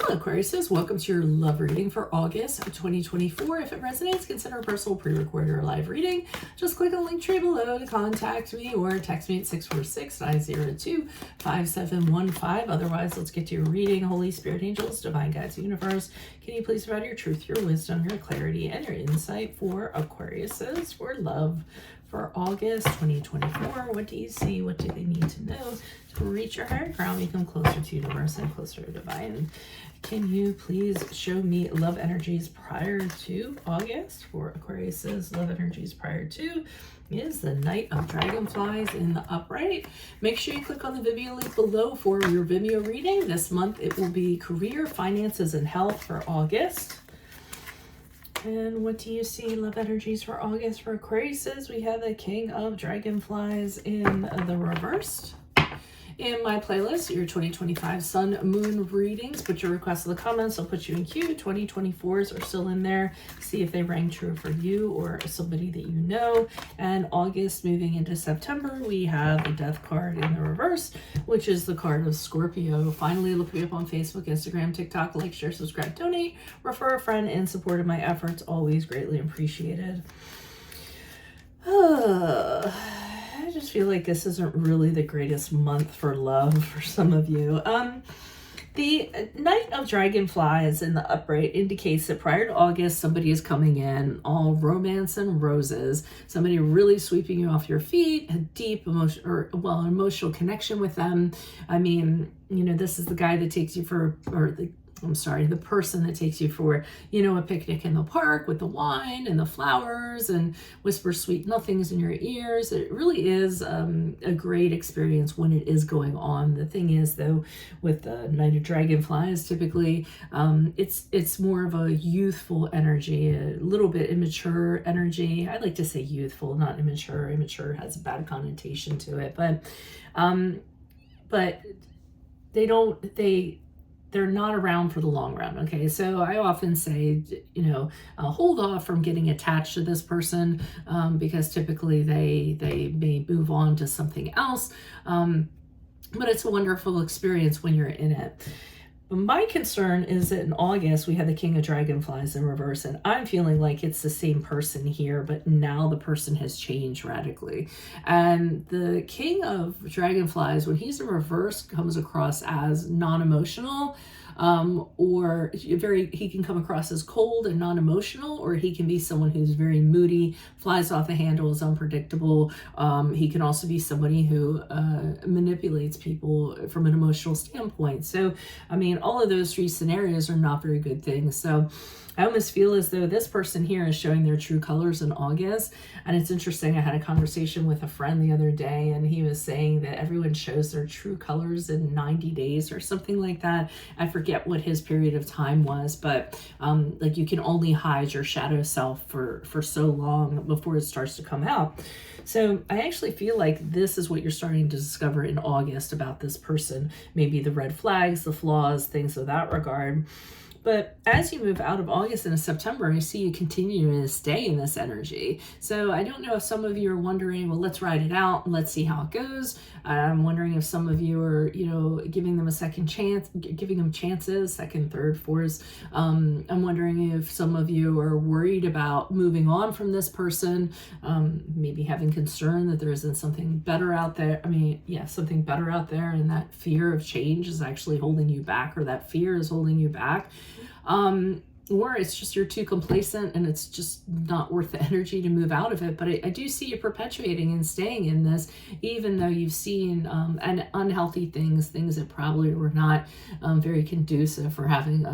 Hello Aquarius, welcome to your love reading for August of 2024. If it resonates, consider a personal pre-recorded or live reading. Just click on the link tree below to contact me or text me at 646-902-5715. Otherwise, let's get to your reading. Holy Spirit, angels, divine guides, universe, can you please provide your truth, your wisdom, your clarity, and your insight for Aquariuses for love for August 2024? What do you see? What do they need to know to reach your higher ground, become closer to universe and closer to divine? Can you please show me love energies prior to August for Aquariuses? Love energies prior to is the Knight of Dragonflies in the upright. Make sure you click on the Vimeo link below for your Vimeo reading. This month it will be career, finances, and health for August. And what do you see? Love energies for August for Aquariuses. We have the King of Dragonflies in the reversed. In my playlist, your 2025 Sun Moon readings. Put your requests in the comments. I'll put you in queue. 2024s are still in there. See if they rang true for you or somebody that you know. And August moving into September, we have the Death card in the reverse, which is the card of Scorpio. Finally, look me up on Facebook, Instagram, TikTok. Like, share, subscribe, donate, refer a friend in support of my efforts. Always greatly appreciated. I just feel like this isn't really the greatest month for love for some of you. The Knight of Dragonflies in the upright indicates that prior to August, somebody is coming in, all romance and roses. Somebody really sweeping you off your feet, a deep emotional connection with them. I mean, you know, this is the guy that takes you for, the person that takes you for, you know, a picnic in the park with the wine and the flowers and whispers sweet nothings in your ears. It really is a great experience when it is going on. The thing is, though, with the Knight of Dragonflies, typically it's more of a youthful energy, a little bit immature energy. I like to say youthful, not immature. Immature has a bad connotation to it, but they're not around for the long run. Okay, so I often say, you know, hold off from getting attached to this person because typically they may move on to something else. But it's a wonderful experience when you're in it. But my concern is that in August, we have the King of Dragonflies in reverse, and I'm feeling like it's the same person here, but now the person has changed radically. And the King of Dragonflies, when he's in reverse, comes across as non-emotional, or he can come across as cold and non-emotional, or he can be someone who's very moody, flies off the handle, is unpredictable. He can also be somebody who manipulates people from an emotional standpoint. So, I mean, all of those three scenarios are not very good things. So I almost feel as though this person here is showing their true colors in August. And it's interesting, I had a conversation with a friend the other day, and he was saying that everyone shows their true colors in 90 days or something like that. I forget what his period of time was, but like you can only hide your shadow self for so long before it starts to come out. So I actually feel like this is what you're starting to discover in August about this person. Maybe the red flags, the flaws, things of that regard. But as you move out of August into September, I see you continuing to stay in this energy. So I don't know if some of you are wondering, well, let's ride it out and let's see how it goes. I'm wondering if some of you are, you know, giving them a second chance, giving them chances, second, third, fourth. I'm wondering if some of you are worried about moving on from this person, maybe having concern that there isn't something better out there. I mean, yeah, something better out there, and that fear of change is actually holding you back, or that fear is holding you back. Or it's just you're too complacent and it's just not worth the energy to move out of it. But I do see you perpetuating and staying in this, even though you've seen unhealthy things that probably were not very conducive for having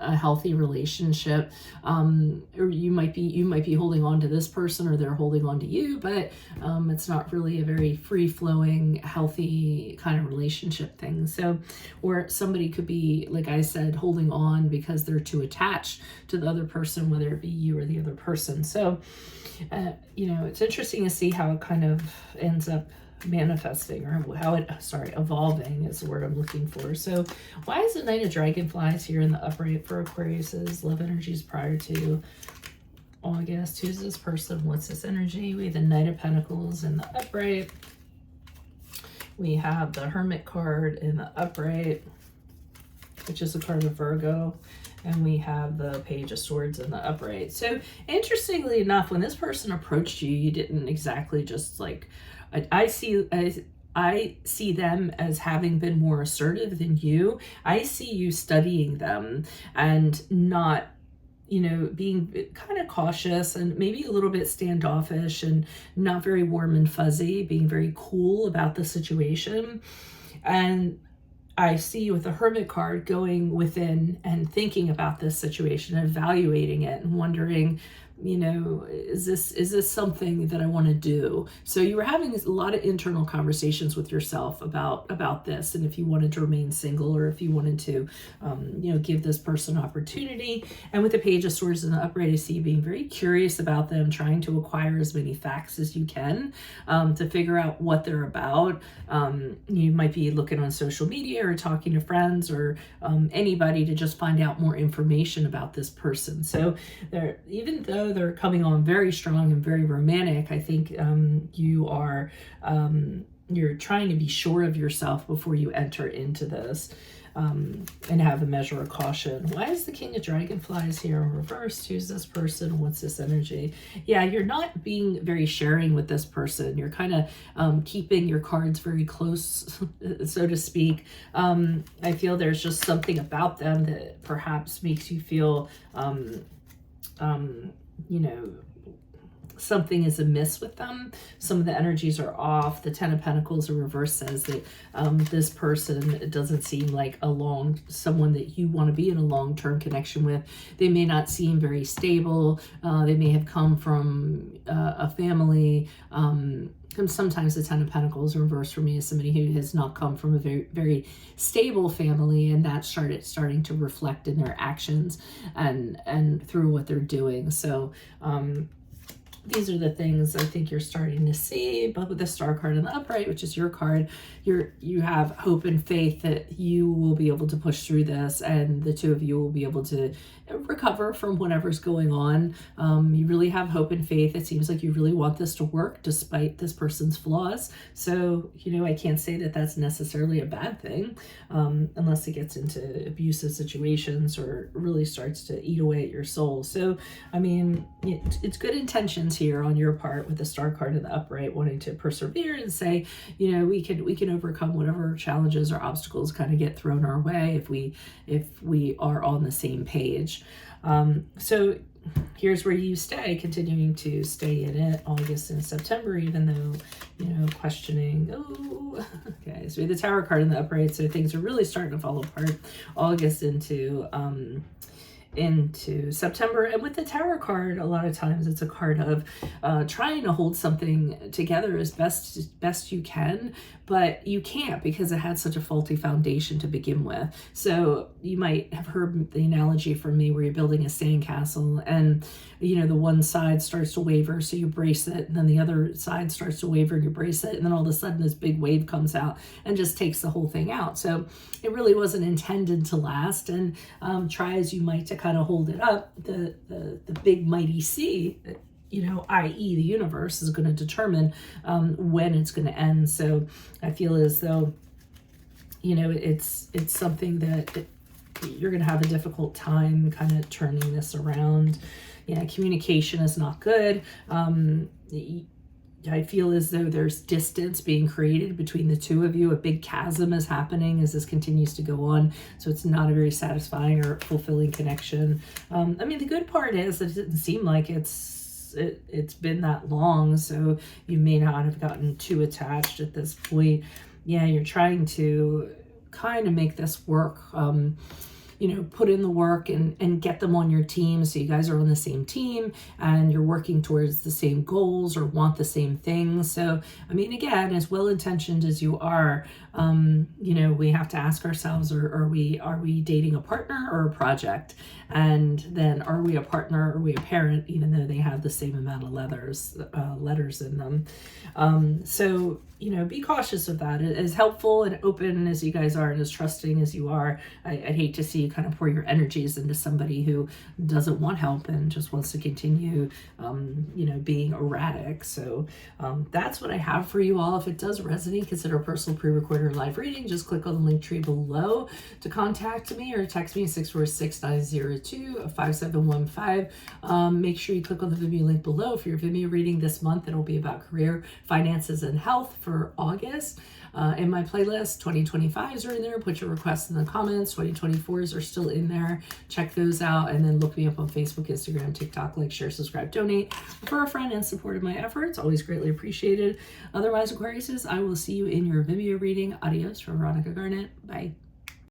a healthy relationship. Or you might be holding on to this person, or they're holding on to you, but it's not really a very free-flowing, healthy kind of relationship thing. So, or somebody could be, like I said, holding on because they're too attached to the other person, whether it be you or the other person. So, you know, it's interesting to see how it kind of ends up manifesting, or how it, evolving is the word I'm looking for. So why is the Knight of Dragonflies here in the upright for Aquarius's love energies prior to August? Who's this person? What's this energy? We have the Knight of Pentacles in the upright. We have the Hermit card in the upright. which is a card of Virgo. And we have the Page of Swords in the upright. So interestingly enough, when this person approached you, you didn't exactly just like, I see them as having been more assertive than you. I see you studying them and not, you know, being kind of cautious and maybe a little bit standoffish and not very warm and fuzzy, being very cool about the situation. And I see you with the Hermit card going within and thinking about this situation, evaluating it and wondering, you know, is this something that I want to do? So you were having a lot of internal conversations with yourself about this, and if you wanted to remain single or if you wanted to, you know, give this person opportunity. And with the Page of Swords in the upright, I see you being very curious about them, trying to acquire as many facts as you can to figure out what they're about. You might be looking on social media or talking to friends or anybody to just find out more information about this person. So they're, even though they're coming on very strong and very romantic, I think you are you're trying to be sure of yourself before you enter into this and have a measure of caution. Why is the King of Dragonflies here in reverse? Who's this person? What's this energy? Yeah, you're not being very sharing with this person. You're kind of keeping your cards very close, so to speak. I feel there's just something about them that perhaps makes you feel you know, something is amiss with them. Some of the energies are off. The Ten of Pentacles in reverse says that this person, it doesn't seem like someone that you want to be in a long-term connection with. They may not seem very stable. They may have come from a family. And sometimes the Ten of Pentacles in reverse for me is somebody who has not come from a very, very stable family, and that starting to reflect in their actions and through what they're doing. So these are the things I think you're starting to see. But with the Star card in the upright, which is your card, you have hope and faith that you will be able to push through this, and the two of you will be able to recover from whatever's going on. You really have hope and faith. It seems like you really want this to work despite this person's flaws. So, you know, I can't say that that's necessarily a bad thing unless it gets into abusive situations or really starts to eat away at your soul. So, I mean, it's good intentions here on your part with the Star card in the upright, wanting to persevere and say, you know, we can overcome whatever challenges or obstacles kind of get thrown our way if we are on the same page. So here's where you stay, continuing to stay in it August and September, even though, you know, questioning. Oh, okay. So we have the Tower card in the upright, so things are really starting to fall apart August into September. And with the Tower card, a lot of times it's a card of trying to hold something together as best you can, but you can't because it had such a faulty foundation to begin with. So you might have heard the analogy from me where you're building a sandcastle and, you know, the one side starts to waver, so you brace it, and then the other side starts to waver and you brace it, and then all of a sudden this big wave comes out and just takes the whole thing out. So it really wasn't intended to last, and try as you might to kind of hold it up, the big mighty sea, you know, i.e. the universe, is going to determine when it's going to end. So I feel as though, you know, it's something that you're going to have a difficult time kind of turning this around. Yeah, communication is not good. I feel as though there's distance being created between the two of you. A big chasm is happening as this continues to go on. So it's not a very satisfying or fulfilling connection. I mean, the good part is that it didn't seem like it's been that long. So you may not have gotten too attached at this point. Yeah, you're trying to kind of make this work. You know, put in the work and get them on your team so you guys are on the same team and you're working towards the same goals or want the same things. So, I mean, again, as well-intentioned as you are, you know, we have to ask ourselves, are we dating a partner or a project? And then are we a partner or are we a parent, even though they have the same amount of letters in them? So, you know, be cautious of that. As helpful and open as you guys are and as trusting as you are, I'd hate to see you kind of pour your energies into somebody who doesn't want help and just wants to continue, you know, being erratic. So that's what I have for you all. If it does resonate, consider a personal pre-recorded for a live reading, just click on the link tree below to contact me or text me at 646-902-5715. Make sure you click on the Vimeo link below for your Vimeo reading this month. It'll be about career, finances, and health for August. In my playlist, 2025s are in there. Put your requests in the comments. 2024s are still in there. Check those out, and then look me up on Facebook, Instagram, TikTok. Like, share, subscribe, donate. Refer a friend and support of my efforts. Always greatly appreciated. Otherwise, Aquariuses, I will see you in your Vimeo reading. Adios from Veronica Garnett. Bye.